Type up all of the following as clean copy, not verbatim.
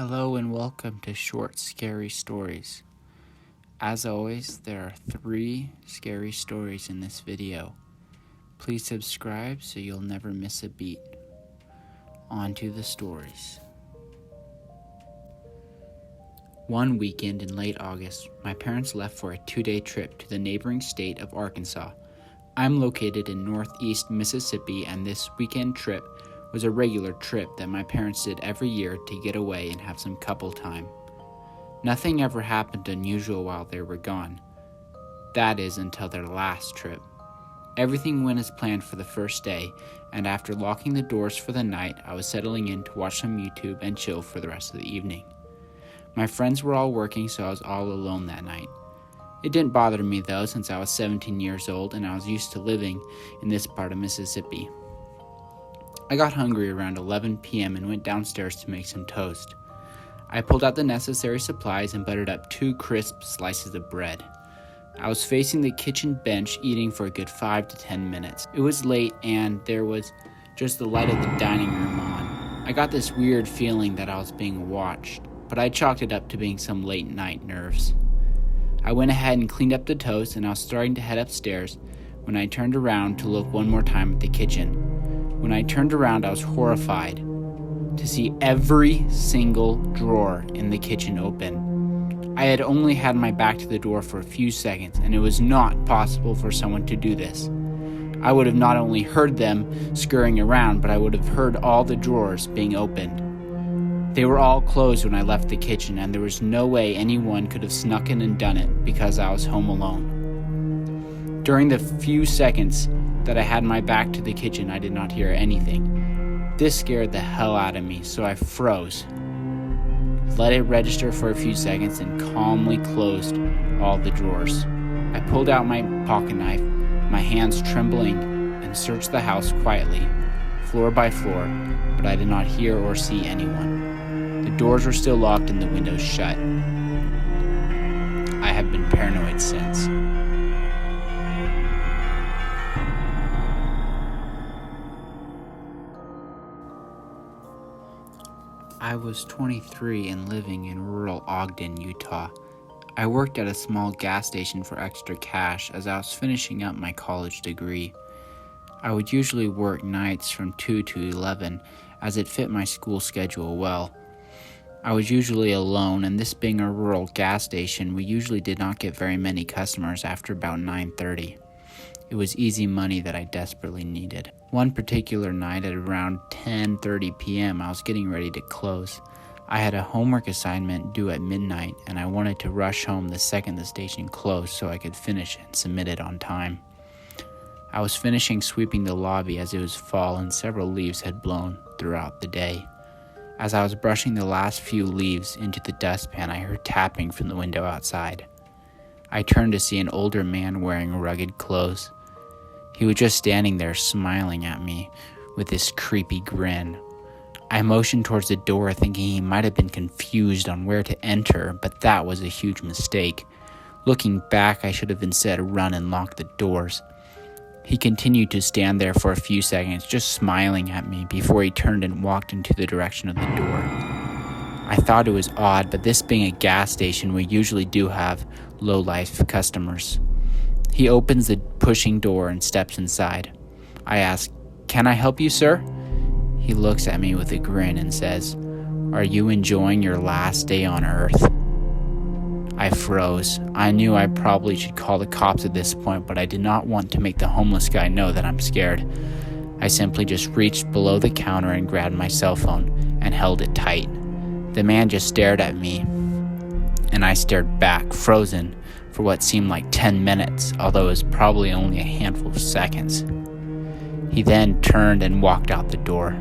Hello and welcome to Short Scary Stories. As always, there are 3 scary stories in this video. Please subscribe so you'll never miss a beat. On to the stories. One weekend in late August, my parents left for a 2-day trip to the neighboring state of Arkansas. I'm located in northeast Mississippi, and this weekend trip was a regular trip that my parents did every year to get away and have some couple time. Nothing ever happened unusual while they were gone. That is, until their last trip. Everything went as planned for the first day, and after locking the doors for the night, I was settling in to watch some YouTube and chill for the rest of the evening. My friends were all working, so I was all alone that night. It didn't bother me though, since I was 17 years old and I was used to living in this part of Mississippi. I got hungry around 11 p.m. and went downstairs to make some toast. I pulled out the necessary supplies and buttered up 2 crisp slices of bread. I was facing the kitchen bench eating for a good 5 to 10 minutes. It was late and there was just the light of the dining room on. I got this weird feeling that I was being watched, but I chalked it up to being some late night nerves. I went ahead and cleaned up the toast, and I was starting to head upstairs when I turned around to look one more time at the kitchen. When I turned around, I was horrified to see every single drawer in the kitchen open. I had only had my back to the door for a few seconds, and it was not possible for someone to do this. I would have not only heard them scurrying around, but I would have heard all the drawers being opened. They were all closed when I left the kitchen, and there was no way anyone could have snuck in and done it because I was home alone. During the few seconds that I had my back to the kitchen, I did not hear anything. This scared the hell out of me, so I froze, let it register for a few seconds, and calmly closed all the drawers. I pulled out my pocket knife, my hands trembling, and searched the house quietly, floor by floor, but I did not hear or see anyone. The doors were still locked and the windows shut. I have been paranoid since. I was 23 and living in rural Ogden, Utah. I worked at a small gas station for extra cash as I was finishing up my college degree. I would usually work nights from 2 to 11 as it fit my school schedule well. I was usually alone, and this being a rural gas station, we usually did not get very many customers after about 9:30. It was easy money that I desperately needed. One particular night at around 10:30 p.m., I was getting ready to close. I had a homework assignment due at midnight, and I wanted to rush home the second the station closed so I could finish it and submit it on time. I was finishing sweeping the lobby as it was fall and several leaves had blown throughout the day. As I was brushing the last few leaves into the dustpan, I heard tapping from the window outside. I turned to see an older man wearing rugged clothes. He was just standing there smiling at me with this creepy grin. I motioned towards the door thinking he might have been confused on where to enter, but that was a huge mistake. Looking back, I should have instead run and locked the doors. He continued to stand there for a few seconds, just smiling at me before he turned and walked into the direction of the door. I thought it was odd, but this being a gas station, we usually do have low-life customers. He opens the pushing door and steps inside. I ask, "Can I help you, sir?" He looks at me with a grin and says, "Are you enjoying your last day on Earth?" I froze. I knew I probably should call the cops at this point, but I did not want to make the homeless guy know that I'm scared. I simply just reached below the counter and grabbed my cell phone and held it tight. The man just stared at me, and I stared back, frozen, for what seemed like 10 minutes, although it was probably only a handful of seconds. He then turned and walked out the door.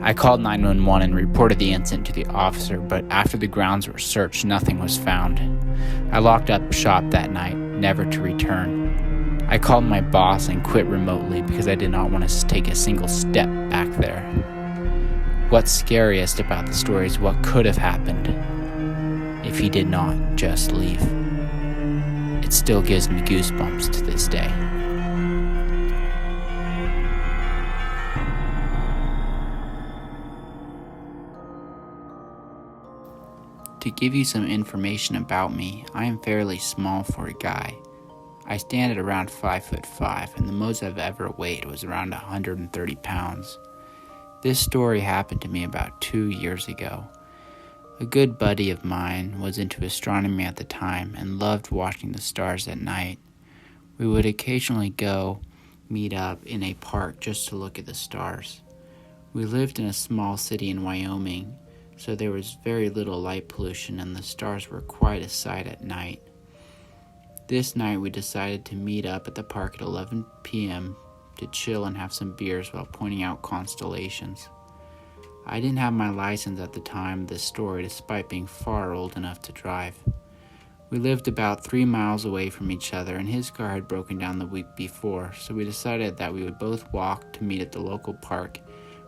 I called 911 and reported the incident to the officer, but after the grounds were searched, nothing was found. I locked up shop that night, never to return. I called my boss and quit remotely because I did not want to take a single step back there. What's scariest about the story is what could have happened if he did not just leave. It still gives me goosebumps to this day. To give you some information about me, I am fairly small for a guy. I stand at around 5'5", and the most I've ever weighed was around 130 pounds. This story happened to me about 2 years ago. A good buddy of mine was into astronomy at the time and loved watching the stars at night. We would occasionally go meet up in a park just to look at the stars. We lived in a small city in Wyoming, so there was very little light pollution and the stars were quite a sight at night. This night we decided to meet up at the park at 11 p.m. to chill and have some beers while pointing out constellations. I didn't have my license at the time of this story despite being far old enough to drive. We lived about 3 miles away from each other and his car had broken down the week before, so we decided that we would both walk to meet at the local park,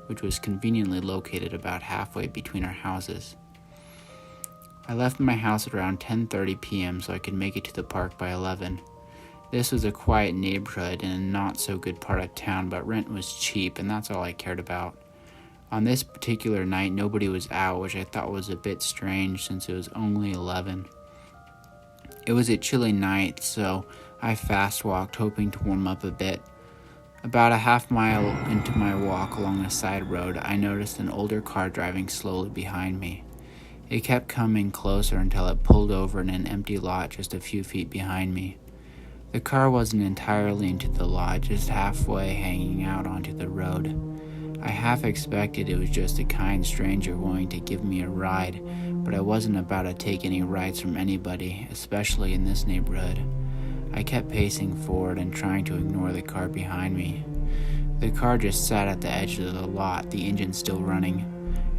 which was conveniently located about halfway between our houses. I left my house at around 10:30 p.m. so I could make it to the park by 11. This was a quiet neighborhood in a not so good part of town, but rent was cheap and that's all I cared about. On this particular night, nobody was out, which I thought was a bit strange since it was only 11. It was a chilly night, so I fast walked, hoping to warm up a bit. About a half mile into my walk along a side road, I noticed an older car driving slowly behind me. It kept coming closer until it pulled over in an empty lot just a few feet behind me. The car wasn't entirely into the lot, just halfway hanging out onto the road. I half expected it was just a kind stranger wanting to give me a ride, but I wasn't about to take any rides from anybody, especially in this neighborhood. I kept pacing forward and trying to ignore the car behind me. The car just sat at the edge of the lot, the engine still running.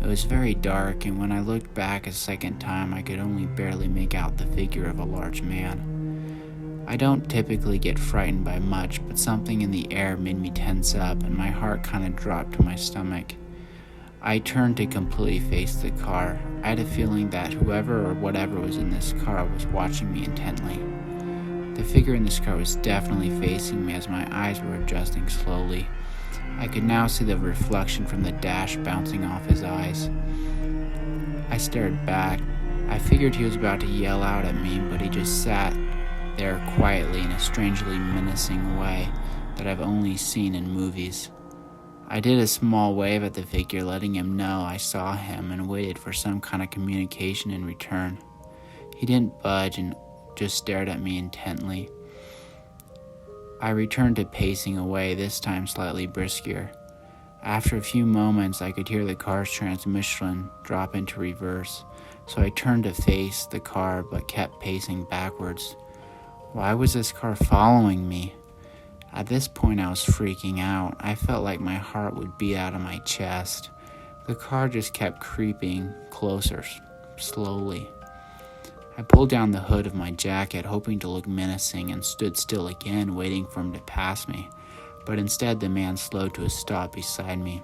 It was very dark, and when I looked back a second time, I could only barely make out the figure of a large man. I don't typically get frightened by much, but something in the air made me tense up, and my heart kind of dropped to my stomach. I turned to completely face the car. I had a feeling that whoever or whatever was in this car was watching me intently. The figure in this car was definitely facing me as my eyes were adjusting slowly. I could now see the reflection from the dash bouncing off his eyes. I stared back. I figured he was about to yell out at me, but he just sat there quietly in a strangely menacing way that I've only seen in movies. I did a small wave at the figure, letting him know I saw him, and waited for some kind of communication in return. He didn't budge and just stared at me intently. I returned to pacing away, this time slightly brisker. After a few moments, I could hear the car's transmission drop into reverse, so I turned to face the car but kept pacing backwards. Why was this car following me? At this point, I was freaking out. I felt like my heart would beat out of my chest. The car just kept creeping closer, slowly. I pulled down the hood of my jacket, hoping to look menacing, and stood still again, waiting for him to pass me. But instead, the man slowed to a stop beside me.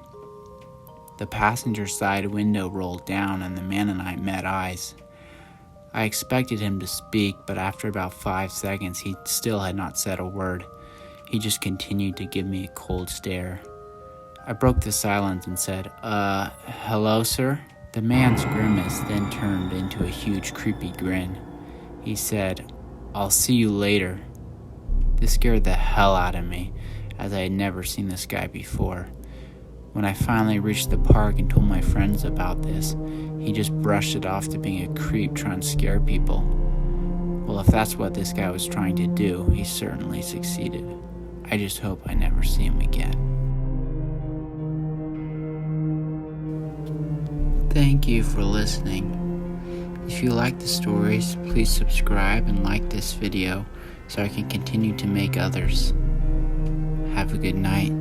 The passenger side window rolled down, and the man and I met eyes. I expected him to speak, but after about 5 seconds, he still had not said a word. He just continued to give me a cold stare. I broke the silence and said, hello, sir?" The man's grimace then turned into a huge, creepy grin. He said, "I'll see you later." This scared the hell out of me, as I had never seen this guy before. When I finally reached the park and told my friends about this, he just brushed it off to being a creep trying to scare people. Well, if that's what this guy was trying to do, he certainly succeeded. I just hope I never see him again. Thank you for listening. If you like the stories, please subscribe and like this video so I can continue to make others. Have a good night.